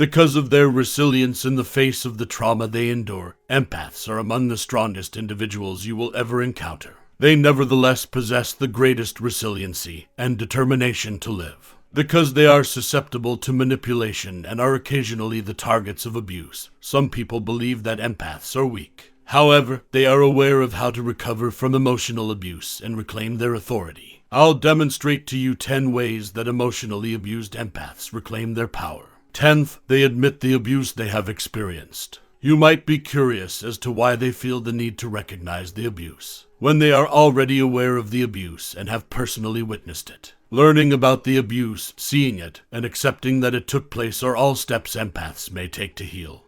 Because of their resilience in the face of the trauma they endure, empaths are among the strongest individuals you will ever encounter. They nevertheless possess the greatest resiliency and determination to live. Because they are susceptible to manipulation and are occasionally the targets of abuse, some people believe that empaths are weak. However, they are aware of how to recover from emotional abuse and reclaim their authority. I'll demonstrate to you 10 ways that emotionally abused empaths reclaim their power. 10th, they admit the abuse they have experienced. You might be curious as to why they feel the need to recognize the abuse, when they are already aware of the abuse and have personally witnessed it. Learning about the abuse, seeing it, and accepting that it took place are all steps empaths may take to heal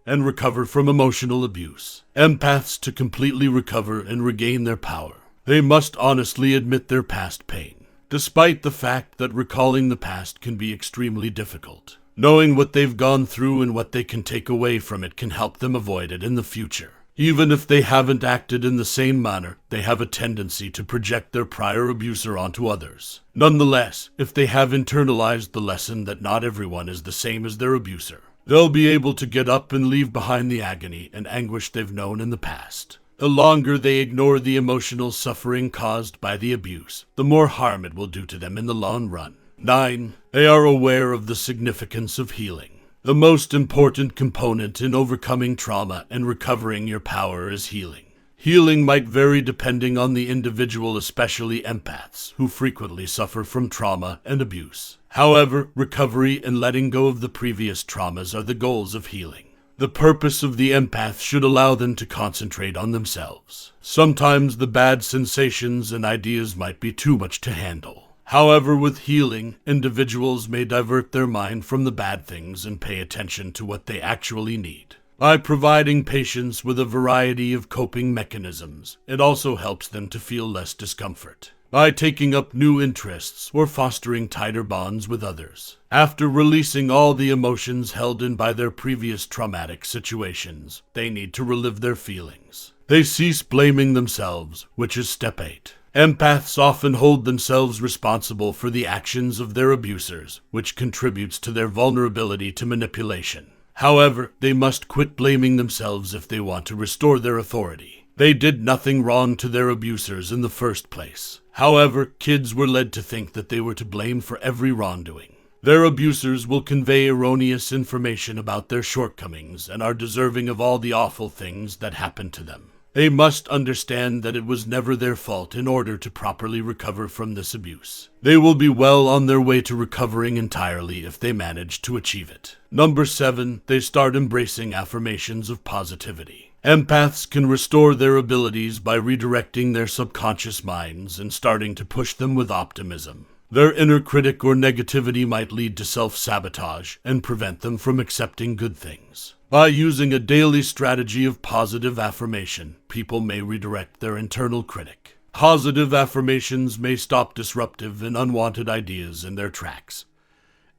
and recover from emotional abuse. Empaths to completely recover and regain their power. They must honestly admit their past pain, despite the fact that recalling the past can be extremely difficult. Knowing what they've gone through and what they can take away from it can help them avoid it in the future. Even if they haven't acted in the same manner, they have a tendency to project their prior abuser onto others. Nonetheless, if they have internalized the lesson that not everyone is the same as their abuser, they'll be able to get up and leave behind the agony and anguish they've known in the past. The longer they ignore the emotional suffering caused by the abuse, the more harm it will do to them in the long run. 9. They are aware of the significance of healing. The most important component in overcoming trauma and recovering your power is healing. Healing might vary depending on the individual, especially empaths, who frequently suffer from trauma and abuse. However, recovery and letting go of the previous traumas are the goals of healing. The purpose of the empath should allow them to concentrate on themselves. Sometimes the bad sensations and ideas might be too much to handle. However, with healing, individuals may divert their mind from the bad things and pay attention to what they actually need. By providing patients with a variety of coping mechanisms, it also helps them to feel less discomfort. By taking up new interests or fostering tighter bonds with others. After releasing all the emotions held in by their previous traumatic situations, they need to relive their feelings. They cease blaming themselves, which is step 8. Empaths often hold themselves responsible for the actions of their abusers, which contributes to their vulnerability to manipulation. However, they must quit blaming themselves if they want to restore their authority. They did nothing wrong to their abusers in the first place. However, kids were led to think that they were to blame for every wrongdoing. Their abusers will convey erroneous information about their shortcomings and are deserving of all the awful things that happened to them. They must understand that it was never their fault in order to properly recover from this abuse. They will be well on their way to recovering entirely if they manage to achieve it. Number 7, they start embracing affirmations of positivity. Empaths can restore their abilities by redirecting their subconscious minds and starting to push them with optimism. Their inner critic or negativity might lead to self-sabotage and prevent them from accepting good things. By using a daily strategy of positive affirmation, people may redirect their internal critic. Positive affirmations may stop disruptive and unwanted ideas in their tracks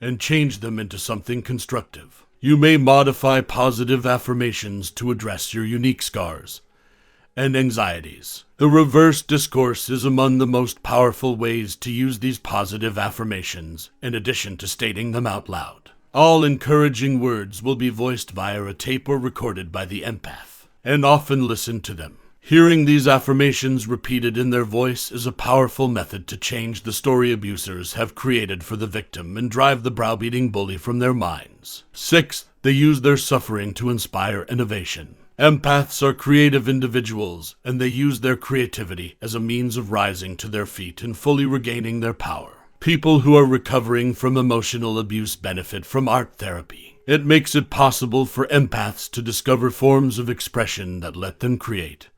and change them into something constructive. You may modify positive affirmations to address your unique scars and anxieties. The reverse discourse is among the most powerful ways to use these positive affirmations, in addition to stating them out loud. All encouraging words will be voiced via a tape or recorded by the empath, and often listen to them. Hearing these affirmations repeated in their voice is a powerful method to change the story abusers have created for the victim and drive the browbeating bully from their minds. 6. They use their suffering to inspire innovation. Empaths are creative individuals, and they use their creativity as a means of rising to their feet and fully regaining their power. People who are recovering from emotional abuse benefit from art therapy. It makes it possible for empaths to discover forms of expression that let them create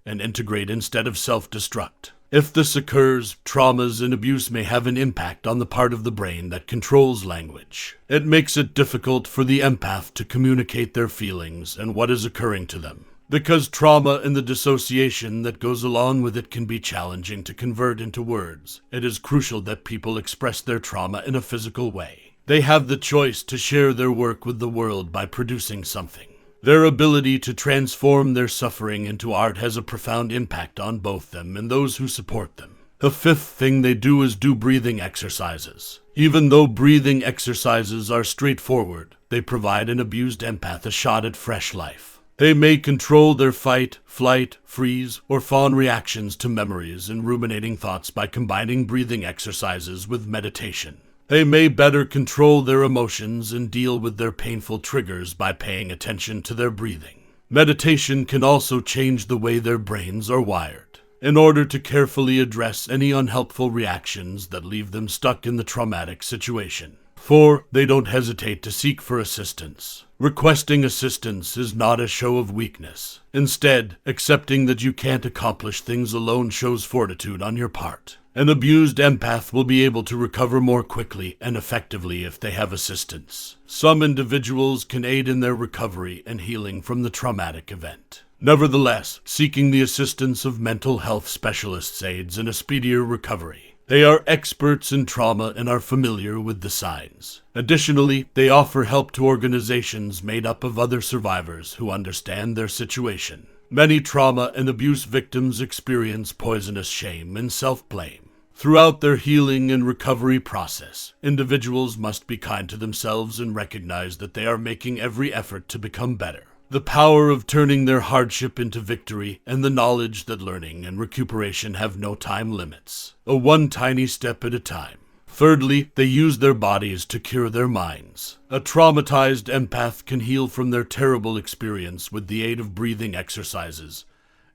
and integrate instead of self-destruct. If this occurs, traumas and abuse may have an impact on the part of the brain that controls language. It makes it difficult for the empath to communicate their feelings and what is occurring to them. Because trauma and the dissociation that goes along with it can be challenging to convert into words, it is crucial that people express their trauma in a physical way. They have the choice to share their work with the world by producing something. Their ability to transform their suffering into art has a profound impact on both them and those who support them. The 5th thing they do is do breathing exercises. Even though breathing exercises are straightforward, they provide an abused empath a shot at fresh life. They may control their fight, flight, freeze, or fawn reactions to memories and ruminating thoughts by combining breathing exercises with meditation. They may better control their emotions and deal with their painful triggers by paying attention to their breathing. Meditation can also change the way their brains are wired, in order to carefully address any unhelpful reactions that leave them stuck in the traumatic situation. 4. They don't hesitate to seek for assistance. Requesting assistance is not a show of weakness. Instead, accepting that you can't accomplish things alone shows fortitude on your part. An abused empath will be able to recover more quickly and effectively if they have assistance. Some individuals can aid in their recovery and healing from the traumatic event. Nevertheless, seeking the assistance of mental health specialists aids in a speedier recovery. They are experts in trauma and are familiar with the signs. Additionally, they offer help to organizations made up of other survivors who understand their situation. Many trauma and abuse victims experience poisonous shame and self-blame. Throughout their healing and recovery process, individuals must be kind to themselves and recognize that they are making every effort to become better. The power of turning their hardship into victory and the knowledge that learning and recuperation have no time limits. A one tiny step at a time. Thirdly, they use their bodies to cure their minds. A traumatized empath can heal from their terrible experience with the aid of breathing exercises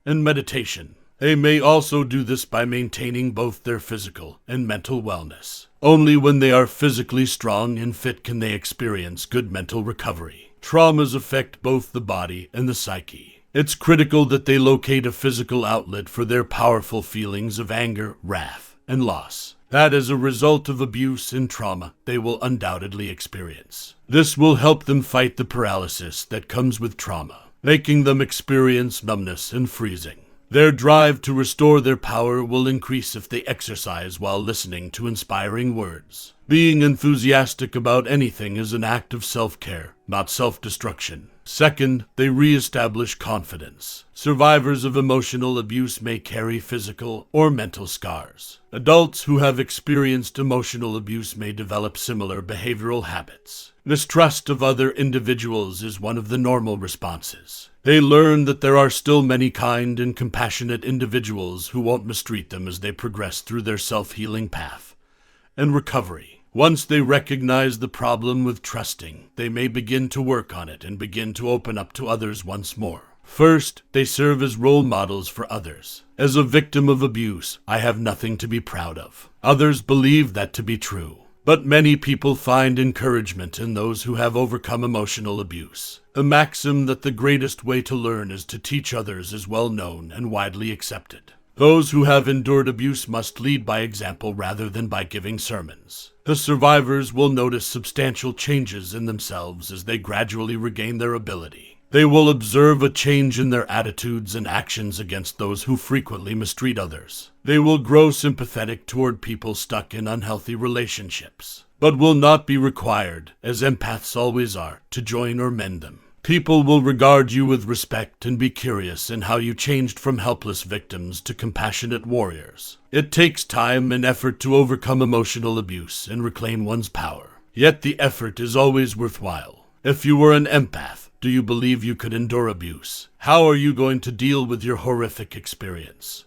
and meditation. They may also do this by maintaining both their physical and mental wellness. Only when they are physically strong and fit can they experience good mental recovery. Traumas affect both the body and the psyche. It's critical that they locate a physical outlet for their powerful feelings of anger, wrath, and loss that as a result of abuse and trauma they will undoubtedly experience. This will help them fight the paralysis that comes with trauma, making them experience numbness and freezing. Their drive to restore their power will increase if they exercise while listening to inspiring words. Being enthusiastic about anything is an act of self-care, not self-destruction. Second, they re-establish confidence. Survivors of emotional abuse may carry physical or mental scars. Adults who have experienced emotional abuse may develop similar behavioral habits. Mistrust of other individuals is one of the normal responses. They learn that there are still many kind and compassionate individuals who won't mistreat them as they progress through their self-healing path and recovery. Once they recognize the problem with trusting, they may begin to work on it and begin to open up to others once more. First, they serve as role models for others. As a victim of abuse, I have nothing to be proud of. Others believe that to be true. But many people find encouragement in those who have overcome emotional abuse. The maxim that the greatest way to learn is to teach others is well known and widely accepted. Those who have endured abuse must lead by example rather than by giving sermons. The survivors will notice substantial changes in themselves as they gradually regain their ability. They will observe a change in their attitudes and actions against those who frequently mistreat others. They will grow sympathetic toward people stuck in unhealthy relationships, but will not be required, as empaths always are, to join or mend them. People will regard you with respect and be curious in how you changed from helpless victims to compassionate warriors. It takes time and effort to overcome emotional abuse and reclaim one's power. Yet the effort is always worthwhile. If you were an empath, do you believe you could endure abuse? How are you going to deal with your horrific experience?